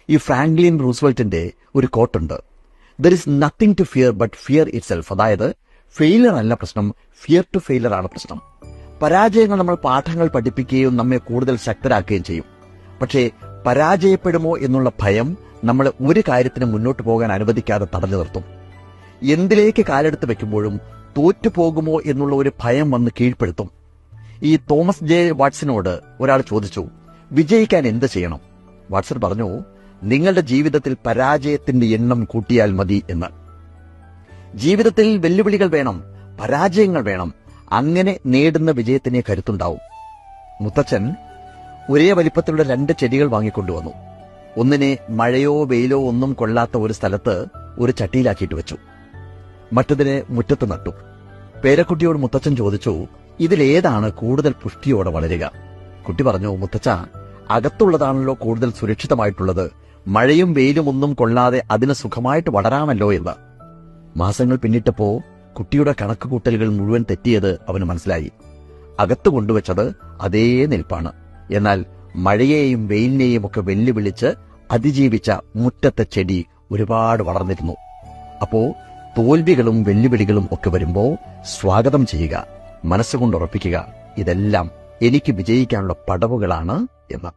ഈ ഫ്രാങ്ക്ലിൻ റൂസ്വെൽറ്റിന്റെ ഒരു കോട്ടുണ്ട്, there is nothing to fear but fear itself. അതായത് ഫെയിലർ അല്ല പ്രശ്നം, ഫിയർ ടു ഫെയിലർ ആണ് പ്രശ്നം. പരാജയങ്ങൾ നമ്മൾ പാഠങ്ങൾ പഠിപ്പിക്കുകയും നമ്മെ കൂടുതൽ ശക്തരാക്കുകയും ചെയ്യും. പക്ഷേ പരാജയപ്പെടുമോ എന്നുള്ള ഭയം നമ്മളെ ഒരു കാര്യത്തിന് മുന്നോട്ട് പോകാൻ അനുവദിക്കാതെ തടഞ്ഞു നിർത്തും. എന്തിലേക്ക് കാലെടുത്ത് വെക്കുമ്പോഴും തോറ്റുപോകുമോ എന്നുള്ള ഒരു ഭയം വന്ന് കീഴ്പ്പെടുത്തും. ഈ തോമസ് ജെ വാട്സനോട് ഒരാൾ ചോദിച്ചു, വിജയിക്കാൻ എന്ത് ചെയ്യണം? വാട്സൺ പറഞ്ഞു, നിങ്ങളുടെ ജീവിതത്തിൽ പരാജയത്തിന്റെ എണ്ണം കൂട്ടിയാൽ മതി എന്ന്. ജീവിതത്തിൽ വെല്ലുവിളികൾ വേണം, പരാജയങ്ങൾ വേണം. അങ്ങനെ നേടുന്ന വിജയത്തിന് കരുത്തുണ്ടാവും. മുത്തച്ഛൻ ഒരേ വലിപ്പത്തിലുള്ള 2 ചെടികൾ വാങ്ങിക്കൊണ്ടുവന്നു. ഒന്നിനെ മഴയോ വെയിലോ ഒന്നും കൊള്ളാത്ത ഒരു സ്ഥലത്ത് ഒരു ചട്ടിയിലാക്കിയിട്ട് വെച്ചു. മറ്റതിനെ മുറ്റത്ത് നട്ടു. പേരക്കുട്ടിയോട് മുത്തച്ഛൻ ചോദിച്ചു, ഇതിലേതാണ് കൂടുതൽ പുഷ്ടിയോടെ വളരുക? കുട്ടി പറഞ്ഞു, മുത്തച്ഛ, അകത്തുള്ളതാണല്ലോ കൂടുതൽ സുരക്ഷിതമായിട്ടുള്ളത്. മഴയും വെയിലും ഒന്നും കൊള്ളാതെ അതിന് സുഖമായിട്ട് വളരാമല്ലോ എന്ന്. മാസങ്ങൾ പിന്നിട്ടപ്പോ കുട്ടിയുടെ കണക്കുകൂട്ടലുകൾ മുഴുവൻ തെറ്റിയത് അവന് മനസ്സിലായി. അകത്ത് കൊണ്ടുവച്ചത് അതേ നിൽപ്പാണ്. എന്നാൽ മഴയെയും വെയിലിനെയും ഒക്കെ വെല്ലുവിളിച്ച് അതിജീവിച്ച മുറ്റത്തെ ചെടി ഒരുപാട് വളർന്നിരുന്നു. അപ്പോ തോൽവികളും വെല്ലുവിളികളും ഒക്കെ വരുമ്പോ സ്വാഗതം ചെയ്യുക, മനസ്സുകൊണ്ട് ഉറപ്പിക്കുക, ഇതെല്ലാം എനിക്ക് വിജയിക്കാനുള്ള പടവുകളാണ് എന്ന്.